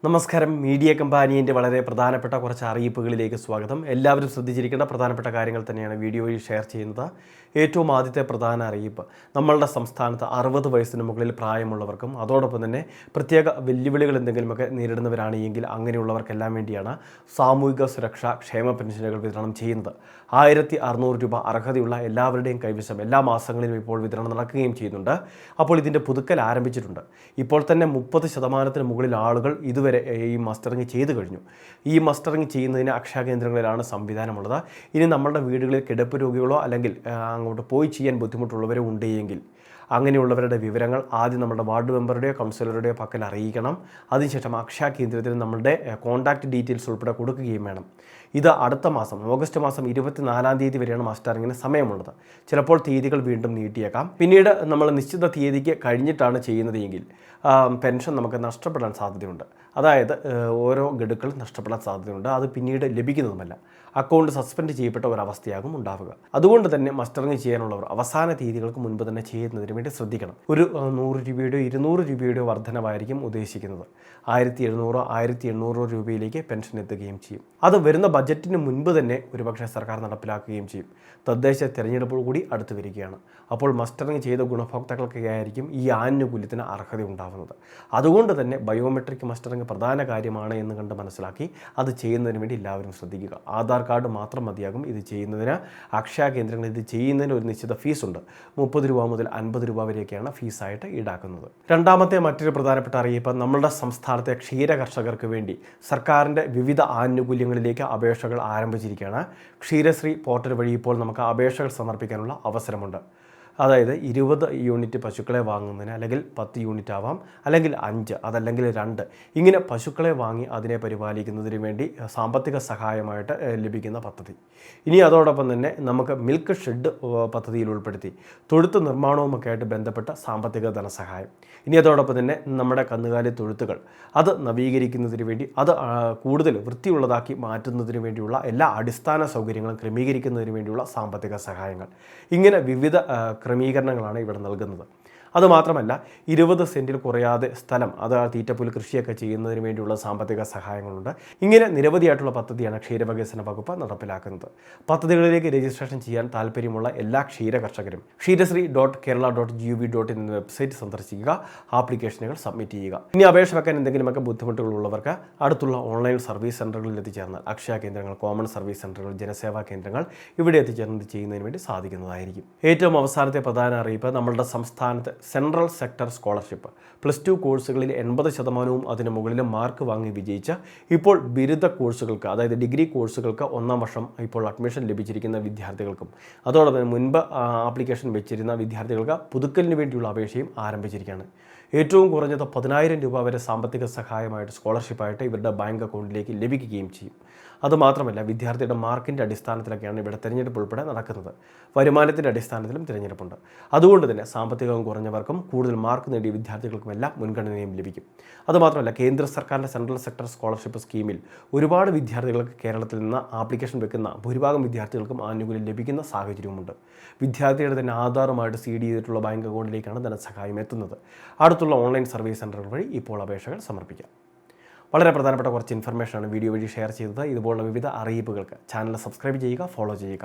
നമസ്കാരം. മീഡിയ കമ്പാനിയൻ്റെ വളരെ പ്രധാനപ്പെട്ട കുറച്ച് അറിയിപ്പുകളിലേക്ക് സ്വാഗതം. എല്ലാവരും ശ്രദ്ധിച്ചിരിക്കേണ്ട പ്രധാനപ്പെട്ട കാര്യങ്ങൾ തന്നെയാണ് വീഡിയോ വഴി ഷെയർ ചെയ്യുന്നത്. ഏറ്റവും ആദ്യത്തെ പ്രധാന അറിയിപ്പ്, നമ്മളുടെ സംസ്ഥാനത്ത് 60 വയസ്സിന് മുകളിൽ പ്രായമുള്ളവർക്കും അതോടൊപ്പം തന്നെ പ്രത്യേക വെല്ലുവിളികൾ എന്തെങ്കിലുമൊക്കെ നേരിടുന്നവരാണ് എങ്കിൽ അങ്ങനെയുള്ളവർക്കെല്ലാം വേണ്ടിയാണ് സാമൂഹിക സുരക്ഷാ ക്ഷേമ പെൻഷനുകൾ വിതരണം ചെയ്യുന്നത്. 1600 രൂപ അർഹതയുള്ള എല്ലാവരുടെയും കൈവശം എല്ലാ മാസങ്ങളിലും ഇപ്പോൾ വിതരണം നടക്കുകയും ചെയ്യുന്നുണ്ട്. അപ്പോൾ ഇതിൻ്റെ പുതുക്കൽ ആരംഭിച്ചിട്ടുണ്ട്. ഇപ്പോൾ തന്നെ 30% മുകളിൽ ആളുകൾ ഇതുവരെ ഈ മസ്റ്ററിങ് ചെയ്തു കഴിഞ്ഞു. ഈ മസ്റ്ററിങ് ചെയ്യുന്നതിന് അക്ഷയ കേന്ദ്രങ്ങളിലാണ് സംവിധാനമുള്ളത്. ഇനി നമ്മളുടെ വീടുകളിൽ കിടപ്പ് രോഗികളോ അല്ലെങ്കിൽ അങ്ങോട്ട് പോയി ചെയ്യാൻ ബുദ്ധിമുട്ടുള്ളവരോ ഉണ്ടെങ്കിൽ അങ്ങനെയുള്ളവരുടെ വിവരങ്ങൾ ആദ്യം നമ്മുടെ വാർഡ് മെമ്പറുടെയോ കൗൺസിലറുടെയോ പക്കൽ അറിയിക്കണം. അതിനുശേഷം അക്ഷയ കേന്ദ്രത്തിൽ നമ്മളുടെ കോൺടാക്റ്റ് ഡീറ്റെയിൽസ് ഉൾപ്പെടെ കൊടുക്കുകയും വേണം. ഇത് അടുത്ത മാസം ഓഗസ്റ്റ് മാസം 24-ാം തീയതി വരെയാണ് മസ്റ്ററിങ്ങിന് സമയമുള്ളത്. ചിലപ്പോൾ തീയതികൾ വീണ്ടും നീട്ടിയേക്കാം. പിന്നീട് നമ്മൾ നിശ്ചിത തീയതിക്ക് കഴിഞ്ഞിട്ടാണ് ചെയ്യുന്നത് എങ്കിൽ പെൻഷൻ നമുക്ക് നഷ്ടപ്പെടാൻ സാധ്യതയുണ്ട്. അതായത് ഓരോ ഗഡുക്കൾ നഷ്ടപ്പെടാൻ സാധ്യതയുണ്ട്. അത് പിന്നീട് ലഭിക്കുന്നതുമല്ല. അക്കൗണ്ട് സസ്പെൻഡ് ചെയ്യപ്പെട്ട ഒരവസ്ഥയാകും ഉണ്ടാവുക. അതുകൊണ്ട് തന്നെ മസ്റ്ററിങ് ചെയ്യാനുള്ളവർ അവസാന തീയതികൾക്ക് മുൻപ് തന്നെ ചെയ്യുന്നതിന് വേണ്ടി ശ്രദ്ധിക്കണം. ഒരു 100 രൂപയുടെയോ 200 രൂപയുടെയോ വർധനവായിരിക്കും ഉദ്ദേശിക്കുന്നത്. 1700 രൂപയിലേക്ക് പെൻഷൻ എത്തുകയും ചെയ്യും. അത് വരുന്ന ബജറ്റിന് മുൻപ് തന്നെ ഒരുപക്ഷെ സർക്കാർ നടപ്പിലാക്കുകയും ചെയ്യും. തദ്ദേശ തിരഞ്ഞെടുപ്പുകൾ കൂടി അടുത്ത് വരികയാണ്. അപ്പോൾ മസ്റ്ററിങ് ചെയ്ത ഗുണഭോക്താക്കൾക്കായിരിക്കും ഈ ആനുകൂല്യത്തിന് അർഹത ഉണ്ടാവുന്നത്. അതുകൊണ്ട് തന്നെ ബയോമെട്രിക് മസ്റ്ററിങ് പ്രധാന കാര്യമാണ് എന്ന് കണ്ട് മനസ്സിലാക്കി അത് ചെയ്യുന്നതിന് വേണ്ടി എല്ലാവരും ശ്രദ്ധിക്കുക. ആധാർ കാർഡ് മാത്രം മതിയാകും ഇത് ചെയ്യുന്നതിന്. അക്ഷയ കേന്ദ്രങ്ങളിൽ ഇത് ചെയ്യുന്നതിന് ഒരു നിശ്ചിത ഫീസുണ്ട്. 30 രൂപ മുതൽ 50 രൂപ വരെയൊക്കെയാണ് ഫീസായിട്ട് ഈടാക്കുന്നത്. രണ്ടാമത്തെ മറ്റൊരു പ്രധാനപ്പെട്ട അറിയിപ്പ്, നമ്മളുടെ സംസ്ഥാനത്തെ ക്ഷീര കർഷകർക്ക് വേണ്ടി സർക്കാരിൻ്റെ വിവിധ ആനുകൂല്യങ്ങളിലേക്ക് അപേക്ഷകൾ ആരംഭിച്ചിരിക്കുകയാണ്. ക്ഷീരശ്രീ പോർട്ടൽ വഴി ഇപ്പോൾ നമുക്ക് അപേക്ഷകൾ സമർപ്പിക്കാനുള്ള അവസരമുണ്ട്. അതായത് 20 യൂണിറ്റ് പശുക്കളെ വാങ്ങുന്നതിന് അല്ലെങ്കിൽ 10 യൂണിറ്റ് ആവാം, അല്ലെങ്കിൽ 5, അതല്ലെങ്കിൽ 2, ഇങ്ങനെ പശുക്കളെ വാങ്ങി അതിനെ പരിപാലിക്കുന്നതിന് വേണ്ടി സാമ്പത്തിക സഹായമായിട്ട് ലഭിക്കുന്ന പദ്ധതി. ഇനി അതോടൊപ്പം തന്നെ നമുക്ക് മിൽക്ക് ഷെഡ് പദ്ധതിയിൽ ഉൾപ്പെടുത്തി തൊഴുത്ത് നിർമ്മാണവുമൊക്കെ ആയിട്ട് ബന്ധപ്പെട്ട സാമ്പത്തിക ധനസഹായം. ഇനി അതോടൊപ്പം തന്നെ നമ്മുടെ കന്നുകാലി തൊഴുത്തുകൾ അത് നവീകരിക്കുന്നതിന് വേണ്ടി അത് കൂടുതൽ വൃത്തിയുള്ളതാക്കി മാറ്റുന്നതിന് വേണ്ടിയുള്ള എല്ലാ അടിസ്ഥാന സൗകര്യങ്ങളും ക്രമീകരിക്കുന്നതിന് വേണ്ടിയുള്ള സാമ്പത്തിക സഹായങ്ങൾ. ഇങ്ങനെ വിവിധ ക്രമീകരണങ്ങളാണ് ഇവിടെ നൽകുന്നത്. അതുമാത്രമല്ല 20 സെൻറ്റിൽ കുറയാതെ സ്ഥലം അത് തീറ്റപ്പുൽ കൃഷിയൊക്കെ ചെയ്യുന്നതിന് വേണ്ടിയുള്ള സാമ്പത്തിക സഹായങ്ങളുണ്ട്. ഇങ്ങനെ നിരവധിയായിട്ടുള്ള പദ്ധതിയാണ് ക്ഷീരവികസന വകുപ്പ് നടപ്പിലാക്കുന്നത്. പദ്ധതികളിലേക്ക് രജിസ്ട്രേഷൻ ചെയ്യാൻ താല്പര്യമുള്ള എല്ലാ ക്ഷീര കർഷകരും kshree.kerala.gov.in എന്ന വെബ്സൈറ്റ് സന്ദർശിക്കുക. ആപ്ലിക്കേഷനുകൾ സബ്മിറ്റ് ചെയ്യുക. ഇനി അപേക്ഷ വെക്കാൻ എന്തെങ്കിലുമൊക്കെ ബുദ്ധിമുട്ടുകളുള്ളവർക്ക് അടുത്തുള്ള ഓൺലൈൻ സർവീസ് സെൻ്ററുകളിൽ എത്തിച്ചേർന്നാൽ അക്ഷയ കേന്ദ്രങ്ങൾ, കോമൺ സർവീസ് സെൻ്ററുകൾ, ജനസേവാ കേന്ദ്രങ്ങൾ ഇവിടെ എത്തിച്ചേർന്ന് ചെയ്യുന്നതിന് വേണ്ടി സാധിക്കുന്നതായിരിക്കും. ഏറ്റവും അവസാനത്തെ പ്രധാന അറിയിപ്പ്, നമ്മളുടെ സംസ്ഥാനത്ത് സെൻട്രൽ സെക്ടർ സ്കോളർഷിപ്പ് +2 കോഴ്സുകളിൽ 80% അതിന് മുകളിലും മാർക്ക് വാങ്ങി വിജയിച്ച ഇപ്പോൾ ബിരുദ കോഴ്സുകൾക്ക്, അതായത് ഡിഗ്രി കോഴ്സുകൾക്ക് 1-ാം വർഷം ഇപ്പോൾ അഡ്മിഷൻ ലഭിച്ചിരിക്കുന്ന വിദ്യാർത്ഥികൾക്കും അതോടൊപ്പം മുൻപ് ആപ്ലിക്കേഷൻ വെച്ചിരുന്ന വിദ്യാർത്ഥികൾക്ക് പുതുക്കലിന് വേണ്ടിയുള്ള അപേക്ഷയും ആരംഭിച്ചിരിക്കുകയാണ്. ഏറ്റവും കുറഞ്ഞത് 10,000 രൂപ വരെ സാമ്പത്തിക സഹായമായിട്ട് സ്കോളർഷിപ്പായിട്ട് ഇവരുടെ ബാങ്ക് അക്കൗണ്ടിലേക്ക് ലഭിക്കുകയും ചെയ്യും. അതുമാത്രമല്ല വിദ്യാർത്ഥിയുടെ മാർക്കിൻ്റെ അടിസ്ഥാനത്തിലൊക്കെയാണ് ഇവിടെ തിരഞ്ഞെടുപ്പ് ഉൾപ്പെടെ നടക്കുന്നത്. വരുമാനത്തിൻ്റെ അടിസ്ഥാനത്തിലും തിരഞ്ഞെടുപ്പുണ്ട്. അതുകൊണ്ട് തന്നെ സാമ്പത്തികവും കുറഞ്ഞവർക്കും കൂടുതൽ മാർക്ക് നേടിയ വിദ്യാർത്ഥികൾക്കുമെല്ലാം മുൻഗണനയും ലഭിക്കും. അതുമാത്രമല്ല കേന്ദ്ര സർക്കാരിൻ്റെ സെൻട്രൽ സെക്ടർ സ്കോളർഷിപ്പ് സ്കീമിൽ ഒരുപാട് വിദ്യാർത്ഥികൾക്ക് കേരളത്തിൽ നിന്ന് ആപ്ലിക്കേഷൻ വെക്കുന്ന ഭൂരിഭാഗം വിദ്യാർത്ഥികൾക്കും ആനുകൂല്യം ലഭിക്കുന്ന സാഹചര്യവുമുണ്ട്. വിദ്യാർത്ഥിയുടെ തന്നെ ആധാറുമായിട്ട് സീഡ് ചെയ്തിട്ടുള്ള ബാങ്ക് അക്കൗണ്ടിലേക്കാണ് ധനസഹായം എത്തുന്നത്. അടുത്തുള്ള ഓൺലൈൻ സർവീസ് സെൻ്ററുകൾ വഴി ഇപ്പോൾ അപേക്ഷകൾ സമർപ്പിക്കാം. വളരെ പ്രധാനപ്പെട്ട കുറച്ച് ഇൻഫർമേഷനാണ് വീഡിയോ വഴി ഷെയർ ചെയ്തത്. ഇതുപോലുള്ള വിവിധ അറിയിപ്പുകൾക്ക് ചാനൽ സബ്സ്ക്രൈബ് ചെയ്യുക, ഫോളോ ചെയ്യുക.